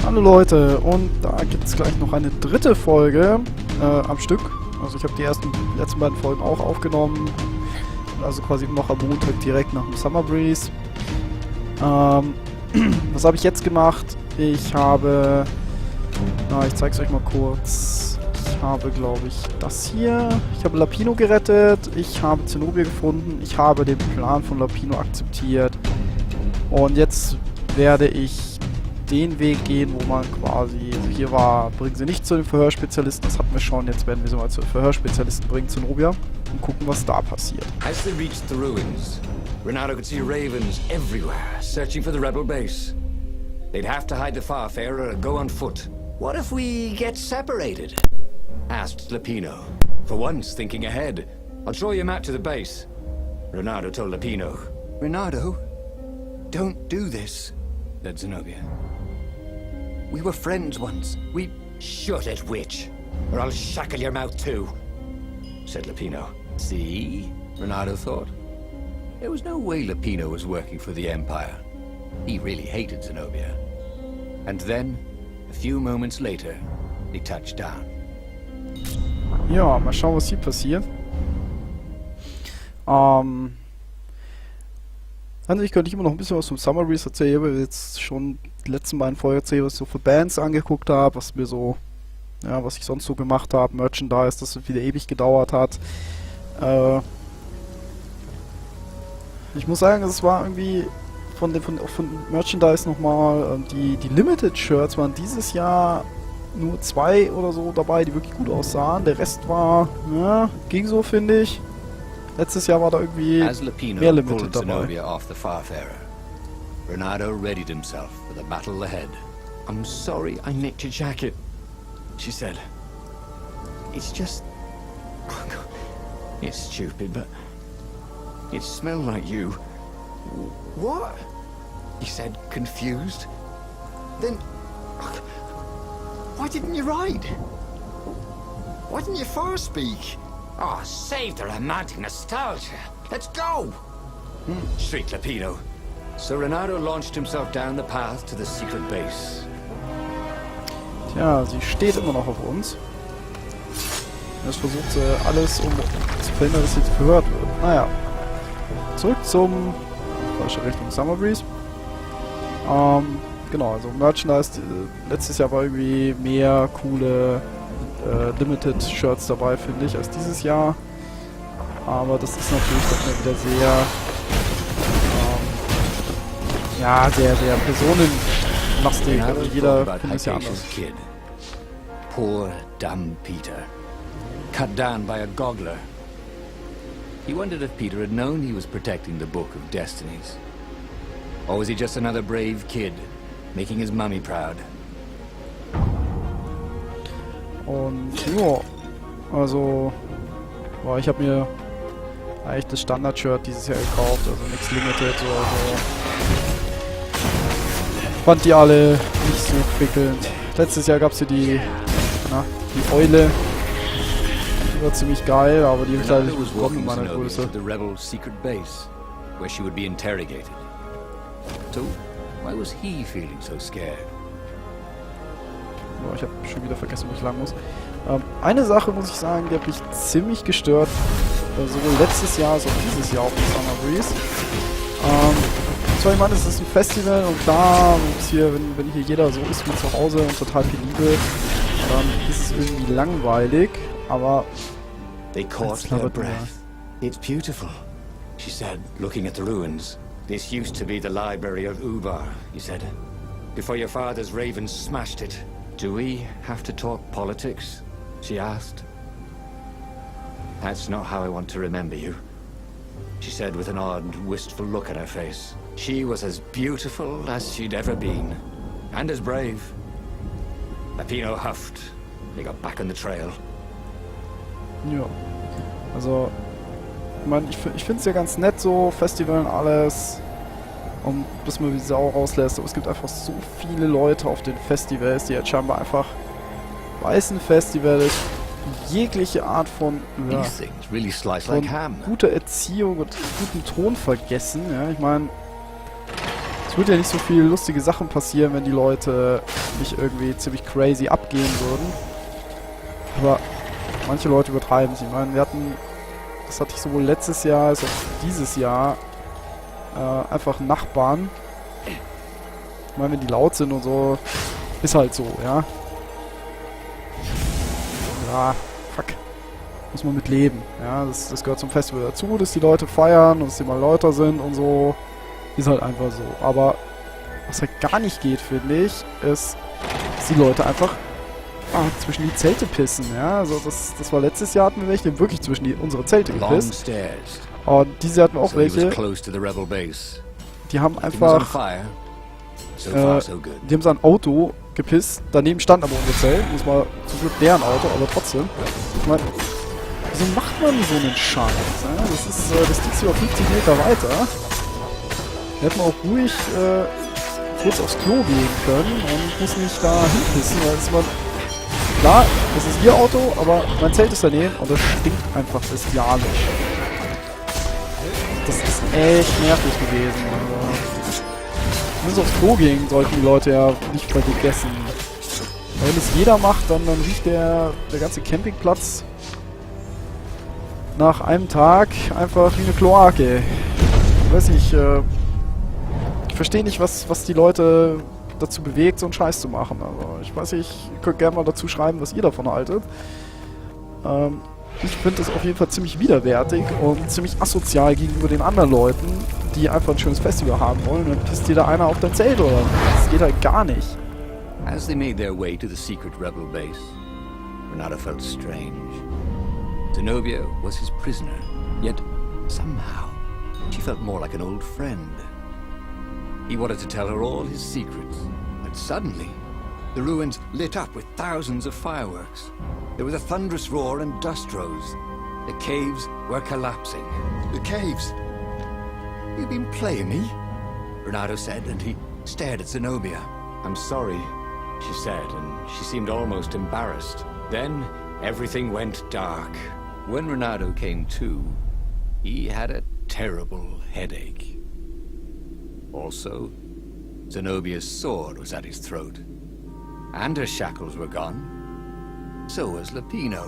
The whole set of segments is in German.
Hallo Leute, und da gibt es gleich noch eine dritte Folge am Stück. Also ich habe die letzten beiden Folgen auch aufgenommen. Also quasi noch am Montag direkt nach dem Summer Breeze. Was habe ich jetzt gemacht? Ich habe... ich zeige es euch mal kurz. Ich habe, glaube ich, das hier. Ich habe Lapino gerettet. Ich habe Zenobia gefunden. Ich habe den Plan von Lapino akzeptiert. Und jetzt werde ich den Weg gehen, wo man quasi... Also hier war, bringen sie nicht zu den Verhörspezialisten. Das hatten wir schon. Jetzt werden wir sie mal zu den Verhörspezialisten bringen, Zenobia. Und gucken, was da passiert. As they reached the ruins, Renato could see ravens everywhere, searching for the rebel base. They'd have to hide the Farfarer or go on foot. What if we get separated? Asked Lapino, for once thinking ahead. I'll show you a map to the base. Renato told Lapino. Renato, don't do this, said Zenobia. We were friends once. We... Shut it, witch, or I'll shackle your mouth too, said Lapino. See? Renato thought. There was no way Lapino was working for the Empire. He really hated Zenobia. And then, a few moments later, they touched down. Ja, mal schauen, was hier passiert. Eigentlich könnte ich immer noch ein bisschen was vom Summer Breeze erzählen, weil ich jetzt schon die letzten beiden Folgen erzählt, was ich so für Bands angeguckt habe, was mir so, ja, was ich sonst so gemacht habe, Merchandise, das wieder ewig gedauert hat. Ich muss sagen, es war irgendwie von Merchandise nochmal, die Limited Shirts waren dieses Jahr nur 2 oder so dabei, die wirklich gut aussahen. Der Rest war, ja, ging so, finde ich. Letztes Jahr war da irgendwie mehr Limited dabei. Off the Farfarer, Renato readied himself for the battle ahead. I'm sorry I nicked your jacket, she said. It's just... It's stupid, but it smelled like you. What? He said, confused. Then, why didn't you ride? Why didn't you first speak? Oh, save the romantic nostalgia. Let's go! Shrieked Lapino. So Renato launched himself down the path to the secret base. Tja, sie steht immer noch auf uns. Jetzt versucht sie alles, um zu verhindern, dass sie jetzt gehört wird. Naja. Zurück zum... falsche Richtung, Summer Breeze. Genau, also Merchandise. Letztes Jahr war irgendwie mehr coole Limited Shirts dabei, finde ich, als dieses Jahr. Aber das ist natürlich doch wieder sehr... ja, sehr, sehr personenlastig. Also jeder findet es ja anders. Poor, dumb Peter. Cut down by a goggler. He wondered if Peter had known he was protecting the Book of Destinies. Or was he just another brave kid, making his mummy proud? Und ja, also, ich habe mir eigentlich das Standard-Shirt dieses Jahr gekauft, also nichts Limited oder so. Fand die alle nicht so prickelnd. Letztes Jahr gab es hier die Eule. Die war ziemlich geil, aber die habe ich leider nicht bekommen in meiner Größe. The rebel secret base, where she would be interrogated. So, why was he feeling so scared? Ich habe schon wieder vergessen, wo ich lang muss. Eine Sache muss ich sagen, die hat mich ziemlich gestört. Sowohl letztes Jahr als auch dieses Jahr auf dem Summer Breeze. Ich meine, es ist ein Festival und klar, hier, wenn hier jeder so ist wie zu Hause und total penibel, dann ist es irgendwie langweilig, aber... They caught their breath. It's beautiful, she said, looking at the ruins. This used to be the library of Ubar, he said. Before your father's ravens smashed it. Do we have to talk politics? She asked. That's not how I want to remember you, she said with an odd, wistful look at her face. She was as beautiful as she'd ever been, and as brave. Lapino huffed. They got back on the trail. Ja, also, ich meine, ich finde es ja ganz nett so, Festival und alles, und bis man die Sau rauslässt, aber es gibt einfach so viele Leute auf den Festivals, die jetzt scheinbar einfach, weil es ein Festival ist, jegliche Art von, ja, guter Erziehung und gutem Ton vergessen, ja, ich meine, würde ja nicht so viel lustige Sachen passieren, wenn die Leute nicht irgendwie ziemlich crazy abgehen würden. Aber manche Leute übertreiben es. Ich meine, das hatte ich sowohl letztes Jahr als auch dieses Jahr, einfach Nachbarn. Ich meine, wenn die laut sind und so, ist halt so, ja. Ja, fuck. Muss man mit leben. Ja, das gehört zum Festival dazu, dass die Leute feiern und dass die mal lauter sind und so. Ist halt einfach so. Aber was halt gar nicht geht, finde ich, ist, dass die Leute einfach zwischen die Zelte pissen, ja. Also das war letztes Jahr, hatten wir welche, die wirklich zwischen unsere Zelte gepisst. Und dieses Jahr hatten wir auch welche, die haben einfach, die haben sein Auto gepisst, daneben stand aber unser Zelt, das war zum Glück deren Auto, aber trotzdem. Ich meine, wieso macht man so einen Scheiß? Ja? Das Ding ist über 50 Meter weiter. Da hätte man auch ruhig kurz aufs Klo gehen können und muss nicht da hinpissen, weil es war... Klar, das ist ihr Auto, aber mein Zelt ist daneben und das stinkt einfach bestialisch. Das ist echt nervig gewesen. Wenn sie aufs Klo gehen, sollten die Leute ja nicht bei gegessen. Wenn es jeder macht, dann riecht der ganze Campingplatz nach einem Tag einfach wie eine Kloake. Ich weiß nicht, ich verstehe nicht, was die Leute dazu bewegt, so einen Scheiß zu machen. Also ich weiß nicht, ihr könnt gerne mal dazu schreiben, was ihr davon haltet. Ich finde es auf jeden Fall ziemlich widerwärtig und ziemlich asozial gegenüber den anderen Leuten, die einfach ein schönes Festival haben wollen. Und dann pisst jeder einer auf dein Zelt oder was. Das geht halt gar nicht. As they made their way to the secret rebel base, Renata felt strange. Zenobia was his prisoner, yet somehow she felt more like an old friend. He wanted to tell her all his secrets, but suddenly the ruins lit up with thousands of fireworks. There was a thunderous roar and dust rose. The caves were collapsing. The caves? You've been playing me? Renato said, and he stared at Zenobia. I'm sorry, she said, and she seemed almost embarrassed. Then everything went dark. When Renato came to, he had a terrible headache. Also, Zenobia's sword was at his throat. And her shackles were gone. So was Lapino.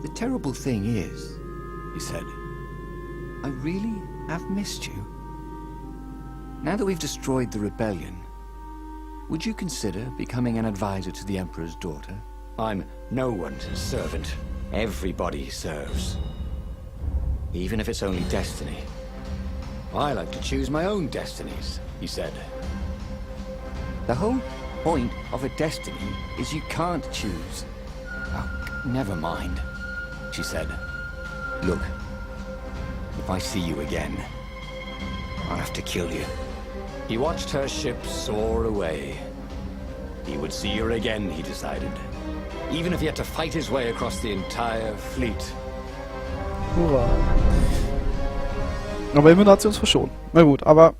The terrible thing is, he said, I really have missed you. Now that we've destroyed the rebellion, would you consider becoming an advisor to the Emperor's daughter? I'm no one's servant. Everybody serves. Even if it's only destiny. I like to choose my own destinies, he said. The whole point of a destiny is you can't choose. Oh, never mind, she said. Look, if I see you again, I'll have to kill you. He watched her ship soar away. He would see her again, he decided. Even if he had to fight his way across the entire fleet. Hurra. Aber immerhin hat sie uns verschont. Na gut, aber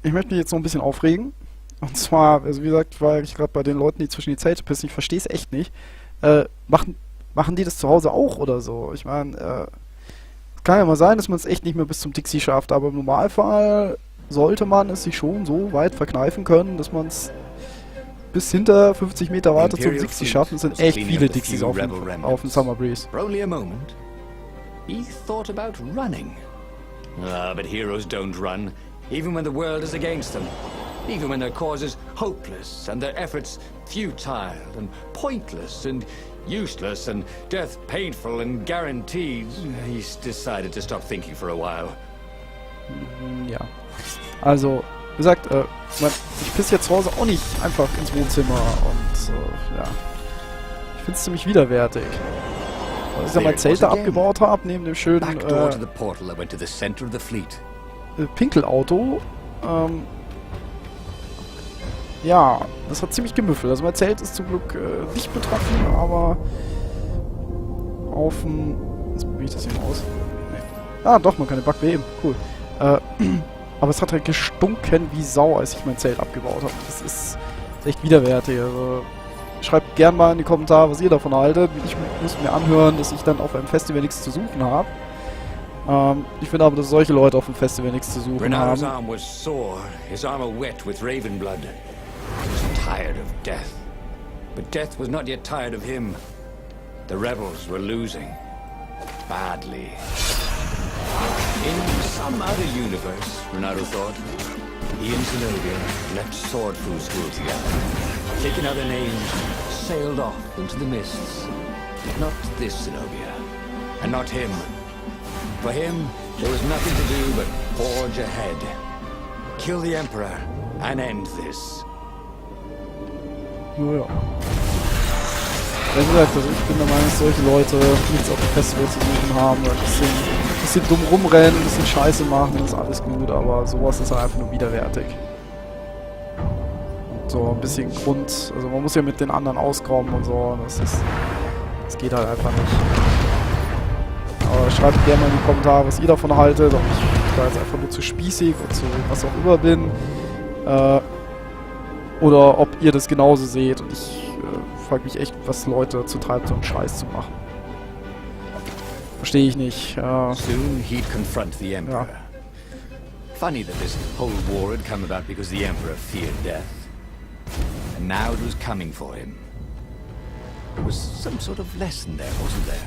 ich möchte mich jetzt noch ein bisschen aufregen. Und zwar, also wie gesagt, war ich gerade bei den Leuten, die zwischen die Zelte pissen. Ich verstehe es echt nicht. Machen die das zu Hause auch oder so? Ich meine, kann ja mal sein, dass man es echt nicht mehr bis zum Dixie schafft. Aber im Normalfall sollte man es sich schon so weit verkneifen können, dass man es bis hinter 50 Meter weiter zum Dixie schafft. Es sind echt viele Dixies auf dem Summer Breeze. For only a moment, he thought about running. But heroes don't run, even when the world is against them. Even when their cause is hopeless, and their efforts futile, and pointless, and useless, and death painful and guaranteed. He's decided to stop thinking for a while. Ja. Also, wie gesagt, ich pisse jetzt zu Hause auch nicht einfach ins Wohnzimmer und ja. Ich finde es ziemlich widerwärtig. Als ich dann mein Zelt da abgebaut habe, neben dem schönen Pinkelauto, ja, das hat ziemlich gemüffelt. Also mein Zelt ist zum Glück nicht betroffen, aber auf dem... Jetzt probiere ich das hier mal aus. Nee. Ah, doch, man kann den Bug beheben. Cool. Aber es hat halt gestunken wie Sau, als ich mein Zelt abgebaut habe. Das ist echt widerwärtig. Also schreibt gerne mal in die Kommentare, was ihr davon haltet. Ich muss mir anhören, dass ich dann auf einem Festival nichts zu suchen habe. Ich finde aber, dass solche Leute auf dem Festival nichts zu suchen Renado's haben. arm was sore, his armor wet with raven blood. He was tired of death. But death was not yet tired of him. The rebels were losing. Badly. In some other universe, Renado thought, he and Zenobia left sword food school together. Taking other names, sailed off into the mists. Not this Zenobia, and not him. For him, there was nothing to do but forge ahead. Kill the Emperor and end this. Ja. Wie gesagt, also ich bin der Meinung, dass solche Leute nichts auf dem Festival zu suchen haben, ein bisschen dumm rumrennen, ein bisschen Scheiße machen, dann ist alles gut, aber sowas ist halt einfach nur widerwärtig. Und so ein bisschen Grund, also man muss ja mit den anderen auskommen und so, das geht halt einfach nicht. Aber schreibt gerne mal in die Kommentare, was ihr davon haltet, ob ich da jetzt einfach nur zu spießig und zu was auch immer bin. Oder ob ihr das genauso seht. Und ich frage mich echt, was Leute dazu treibt, so einen Scheiß zu machen. Verstehe ich nicht. Soon he'd confront the Emperor. Ja. Funny that this whole war had come about because the Emperor feared death. And now it was coming for him. There was some sort of lesson there, wasn't there?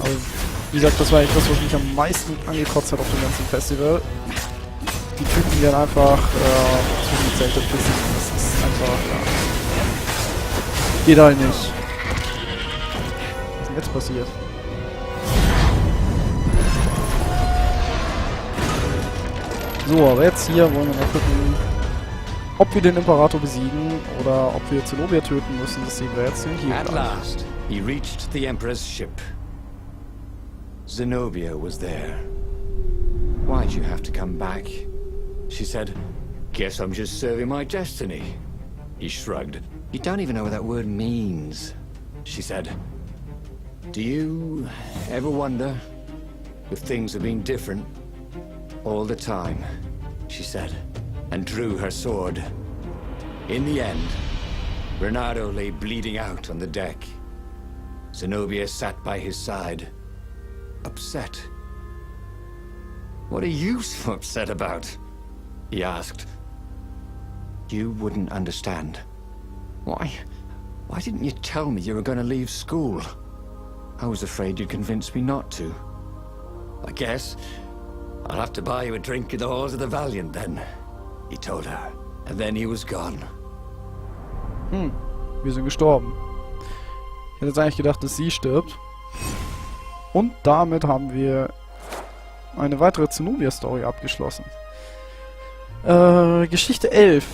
Also, wie gesagt, das war eigentlich das, was mich am meisten angekotzt hat auf dem ganzen Festival. Die Typen, die dann einfach zwischen die Zelte pissen. Das ist einfach, ja. Geht halt nicht. Was ist denn jetzt passiert? So, aber jetzt hier wollen wir mal gucken, ob wir den Imperator besiegen oder ob wir Zenobia töten müssen. Das sehen wir jetzt hier. At last, he reached the Emperor's ship. Zenobia was there. Why'd you have to come back? She said, guess I'm just serving my destiny. He shrugged. You don't even know what that word means. She said, do you ever wonder if things have been different all the time? She said, and drew her sword. In the end, Renado lay bleeding out on the deck. Zenobia sat by his side, upset. What are you so upset about? He asked. You wouldn't understand. Why didn't you tell me you were going to leave school? I was afraid you'd convince me not to. I guess I'll have to buy you a drink in the halls of the Valiant then, he told her. And then he was gone. Wir sind gestorben. Ich hätte jetzt eigentlich gedacht, dass sie stirbt. Und damit haben wir eine weitere Zenobia-Story abgeschlossen. Geschichte 11.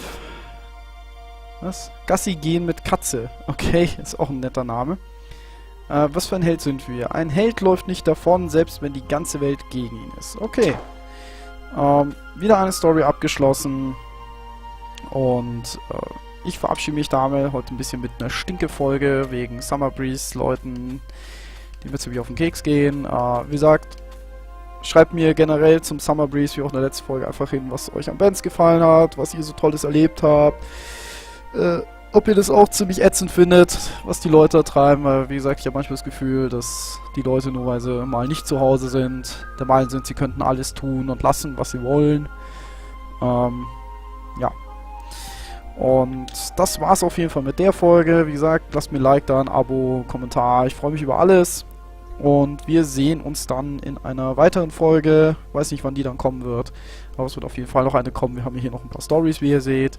Was? Gassigehen mit Katze. Okay, ist auch ein netter Name. Was für ein Held sind wir? Ein Held läuft nicht davon, selbst wenn die ganze Welt gegen ihn ist. Okay. Wieder eine Story abgeschlossen. Und ich verabschiede mich damit heute ein bisschen mit einer Stinke-Folge wegen Summer Breeze-Leuten, die mir ziemlich auf den Keks gehen. Wie gesagt, schreibt mir generell zum Summer Breeze, wie auch in der letzten Folge, einfach hin, was euch am Bands gefallen hat, was ihr so Tolles erlebt habt. Ob ihr das auch ziemlich ätzend findet, was die Leute da treiben, weil, wie gesagt, ich habe manchmal das Gefühl, dass die Leute nur, weil sie mal nicht zu Hause sind, der Meinung sind, sie könnten alles tun und lassen, was sie wollen. Ja. Und das war's auf jeden Fall mit der Folge. Wie gesagt, lasst mir ein Like da, ein Abo, Kommentar. Ich freue mich über alles. Und wir sehen uns dann in einer weiteren Folge. Weiß nicht, wann die dann kommen wird. Aber es wird auf jeden Fall noch eine kommen. Wir haben hier noch ein paar Storys, wie ihr seht.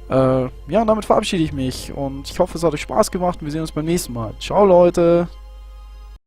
Ja, und damit verabschiede ich mich. Und ich hoffe, es hat euch Spaß gemacht. Und wir sehen uns beim nächsten Mal. Ciao, Leute.